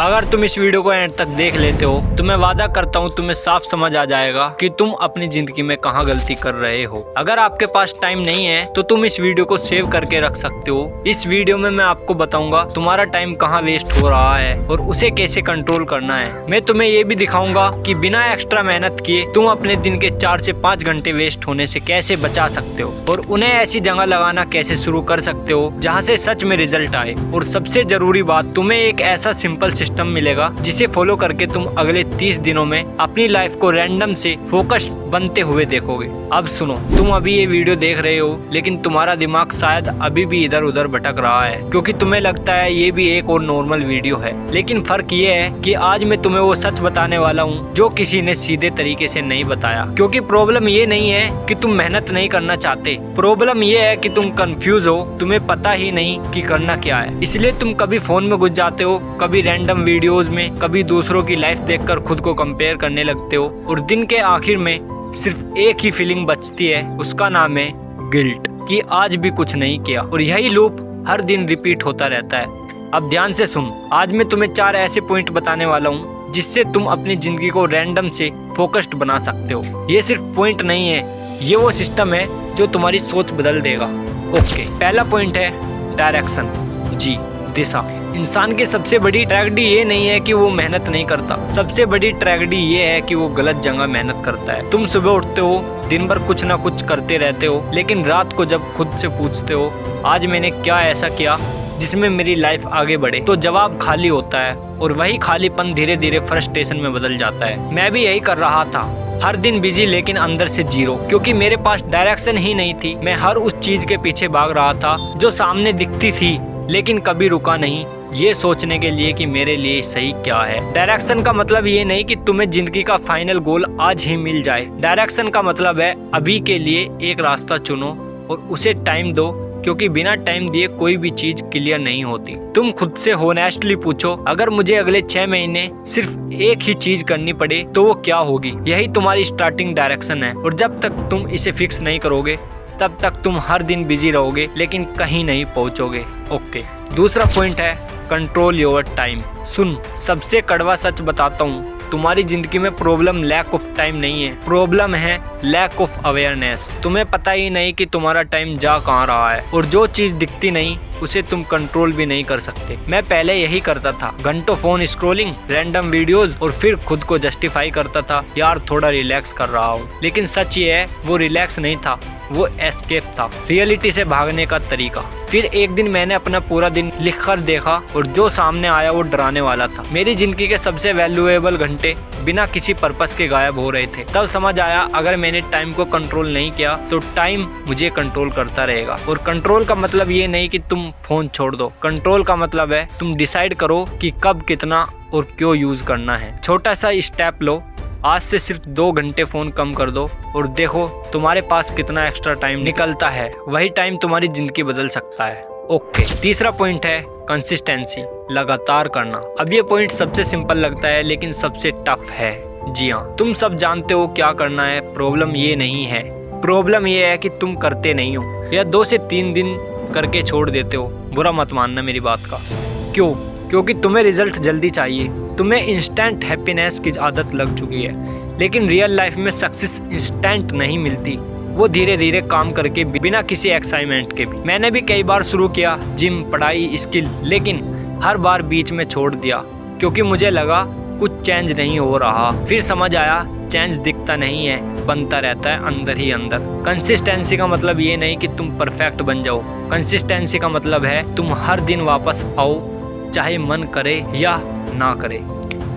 अगर तुम इस वीडियो को एंड तक देख लेते हो तो मैं वादा करता हूँ तुम्हें साफ समझ आ जाएगा कि तुम अपनी जिंदगी में कहाँ गलती कर रहे हो। अगर आपके पास टाइम नहीं है तो तुम इस वीडियो को सेव करके रख सकते हो। इस वीडियो में मैं आपको बताऊंगा तुम्हारा टाइम कहाँ वेस्ट हो रहा है और उसे कैसे कंट्रोल करना है। मैं तुम्हें ये भी दिखाऊंगा कि बिना एक्स्ट्रा मेहनत किए तुम अपने दिन के 4 से 5 घंटे वेस्ट होने से कैसे बचा सकते हो और उन्हें ऐसी जगह लगाना कैसे शुरू कर सकते हो जहाँ से सच में रिजल्ट आए। और सबसे जरूरी बात, तुम्हें एक ऐसा सिंपल सिस्टम मिलेगा जिसे फॉलो करके तुम अगले 30 दिनों में अपनी लाइफ को रैंडम से फोकस्ड बनते हुए देखोगे। अब सुनो, तुम अभी ये वीडियो देख रहे हो लेकिन तुम्हारा दिमाग शायद अभी भी इधर उधर भटक रहा है क्योंकि तुम्हें लगता है ये भी एक और नॉर्मल वीडियो है। लेकिन फर्क ये है कि आज मैं तुम्हें वो सच बताने वाला हूँ जो किसी ने सीधे तरीके से नहीं बताया। क्योंकि प्रॉब्लम ये नहीं है कि तुम मेहनत नहीं करना चाहते, प्रॉब्लम ये है कि तुम कंफ्यूज हो, तुम्हें पता ही नहीं कि करना क्या है। इसलिए तुम कभी फोन में घुस जाते हो, कभी रैंडम वीडियोस में, कभी दूसरों की लाइफ देखकर खुद को कंपेयर करने लगते हो और दिन के आखिर में सिर्फ एक ही फीलिंग बचती है, उसका नाम है गिल्ट, कि आज भी कुछ नहीं किया। और यही लूप हर दिन रिपीट होता रहता है। अब ध्यान से सुन, आज मैं तुम्हें 4 ऐसे पॉइंट बताने वाला हूँ जिससे तुम अपनी जिंदगी को रैंडम से फोकस्ड बना सकते हो। ये सिर्फ पॉइंट नहीं है, ये वो सिस्टम है जो तुम्हारी सोच बदल देगा। ओके, पहला पॉइंट है डायरेक्शन, जी दिशा। इंसान की सबसे बड़ी ट्रेजेडी ये नहीं है कि वो मेहनत नहीं करता, सबसे बड़ी ट्रेजेडी ये है कि वो गलत जगह मेहनत करता है। तुम सुबह उठते हो, दिन भर कुछ ना कुछ करते रहते हो, लेकिन रात को जब खुद से पूछते हो आज मैंने क्या ऐसा किया जिसमें मेरी लाइफ आगे बढ़े, तो जवाब खाली होता है। और वही खालीपन धीरे धीरे फ्रस्ट्रेशन में बदल जाता है। मैं भी यही कर रहा था, हर दिन बिजी लेकिन अंदर से जीरो, क्योंकि मेरे पास डायरेक्शन ही नहीं थी। मैं हर उस चीज के पीछे भाग रहा था जो सामने दिखती थी, लेकिन कभी रुका नहीं ये सोचने के लिए कि मेरे लिए सही क्या है। डायरेक्शन का मतलब ये नहीं कि तुम्हें जिंदगी का फाइनल गोल आज ही मिल जाए। डायरेक्शन का मतलब है अभी के लिए एक रास्ता चुनो और उसे टाइम दो, क्योंकि बिना टाइम दिए कोई भी चीज क्लियर नहीं होती। तुम खुद से होनेस्टली पूछो, अगर मुझे अगले 6 महीने सिर्फ एक ही चीज करनी पड़े तो वो क्या होगी? यही तुम्हारी स्टार्टिंग डायरेक्शन है। और जब तक तुम इसे फिक्स नहीं करोगे तब तक तुम हर दिन बिजी रहोगे लेकिन कहीं नहीं पहुंचोगे। ओके, दूसरा पॉइंट है कंट्रोल योर टाइम। सुन, सबसे कड़वा सच बताता हूँ, तुम्हारी जिंदगी में प्रॉब्लम लैक ऑफ टाइम नहीं है, प्रॉब्लम है लैक ऑफ अवेयरनेस। तुम्हें पता ही नहीं कि तुम्हारा टाइम जा कहाँ रहा है, और जो चीज दिखती नहीं उसे तुम कंट्रोल भी नहीं कर सकते। मैं पहले यही करता था, घंटों फोन स्क्रॉलिंग, रैंडम वीडियोस, और फिर खुद को जस्टिफाई करता था यार थोड़ा रिलैक्स कर रहा हूँ। लेकिन सच ये है वो रिलैक्स नहीं था, वो एस्केप था, रियलिटी से भागने का तरीका। फिर एक दिन मैंने अपना पूरा दिन लिखकर देखा और जो सामने आया वो डराने वाला था। मेरी जिंदगी के सबसे वैल्यूएबल घंटे बिना किसी पर्पस के गायब हो रहे थे। तब समझ आया अगर मैंने टाइम को कंट्रोल नहीं किया तो टाइम मुझे कंट्रोल करता रहेगा। और कंट्रोल का मतलब ये नहीं कि तुम फोन छोड़ दो, कंट्रोल का मतलब है तुम डिसाइड करो कि कब, कितना और क्यों यूज करना है। छोटा सा स्टेप लो, आज से सिर्फ 2 घंटे फोन कम कर दो और देखो तुम्हारे पास कितना एक्स्ट्रा टाइम निकलता है। वही टाइम तुम्हारी जिंदगी बदल सकता है। ओके, तीसरा पॉइंट है कंसिस्टेंसी, लगातार करना। अब ये पॉइंट सबसे सिंपल लगता है लेकिन सबसे टफ है। जी हाँ, तुम सब जानते हो क्या करना है, प्रॉब्लम ये नहीं है, प्रॉब्लम ये है कि तुम करते नहीं हो या 2 से 3 दिन करके छोड़ देते हो। बुरा मत मानना मेरी बात का। क्यों? क्योंकि तुम्हें रिजल्ट जल्दी चाहिए, तुम्हें इंस्टेंट हैप्पीनेस की आदत लग चुकी है। लेकिन रियल लाइफ में सक्सेस इंस्टेंट नहीं मिलती, वो धीरे धीरे काम करके बिना किसी एक्साइटमेंट के भी। मैंने भी कई बार शुरू किया, जिम, पढ़ाई, स्किल, लेकिन हर बार बीच में छोड़ दिया क्योंकि मुझे लगा कुछ चेंज नहीं हो रहा। फिर समझ आया चेंज दिखता नहीं है, बनता रहता है अंदर ही अंदर। कंसिस्टेंसी का मतलब ये नहीं कि तुम परफेक्ट बन जाओ, कंसिस्टेंसी का मतलब है तुम हर दिन वापस आओ, चाहे मन करे या ना करे।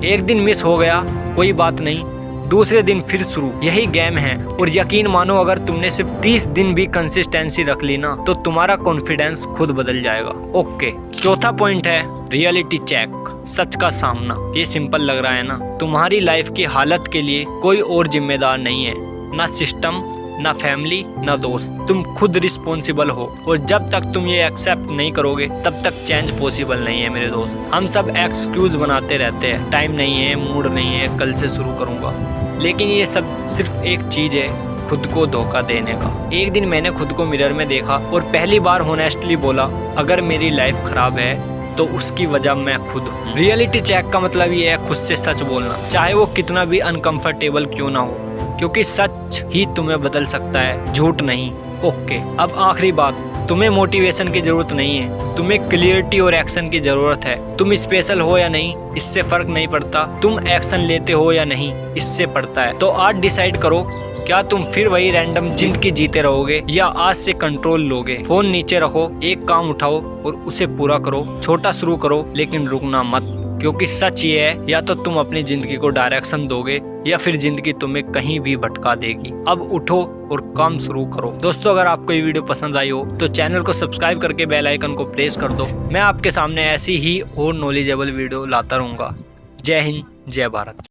एक दिन मिस हो गया कोई बात नहीं, दूसरे दिन फिर शुरू, यही गेम है। और यकीन मानो अगर तुमने सिर्फ 30 दिन भी कंसिस्टेंसी रख ली ना तो तुम्हारा कॉन्फिडेंस खुद बदल जाएगा। ओके, चौथा पॉइंट है रियलिटी चेक, सच का सामना। ये सिंपल लग रहा है ना, तुम्हारी लाइफ की हालत के लिए कोई और जिम्मेदार नहीं है, ना सिस्टम, ना फैमिली, ना दोस्त, तुम खुद रिस्पॉन्सिबल हो। और जब तक तुम ये एक्सेप्ट नहीं करोगे तब तक चेंज पॉसिबल नहीं है मेरे दोस्त। हम सब एक्सक्यूज बनाते रहते हैं, टाइम नहीं है, मूड नहीं है, कल से शुरू करूंगा, लेकिन ये सब सिर्फ एक चीज है, खुद को धोखा देने का। एक दिन मैंने खुद को मिरर में देखा और पहली बार होनेस्टली बोला, अगर मेरी लाइफ खराब है तो उसकी वजह मैं खुद हूँ। रियलिटी चेक का मतलब ये है खुद से सच बोलना, चाहे वो कितना भी अनकंफर्टेबल क्यों ना हो, क्योंकि सच ही तुम्हें बदल सकता है, झूठ नहीं। ओके, अब आखिरी बात, तुम्हें मोटिवेशन की जरूरत नहीं है, तुम्हें क्लियरिटी और एक्शन की जरूरत है। तुम स्पेशल हो या नहीं इससे फर्क नहीं पड़ता, तुम एक्शन लेते हो या नहीं इससे पड़ता है। तो आज डिसाइड करो, क्या तुम फिर वही रैंडम जिंदगी जीते रहोगे या आज से कंट्रोल लोगे। फोन नीचे रखो, एक काम उठाओ और उसे पूरा करो। छोटा शुरू करो लेकिन रुकना मत, क्योंकि सच ये है, या तो तुम अपनी जिंदगी को डायरेक्शन दोगे या फिर जिंदगी तुम्हें कहीं भी भटका देगी। अब उठो और काम शुरू करो। दोस्तों, अगर आपको ये वीडियो पसंद आई हो तो चैनल को सब्सक्राइब करके बेल आइकन को प्रेस कर दो। मैं आपके सामने ऐसी ही और नॉलेजेबल वीडियो लाता रहूंगा। जय हिंद, जय भारत।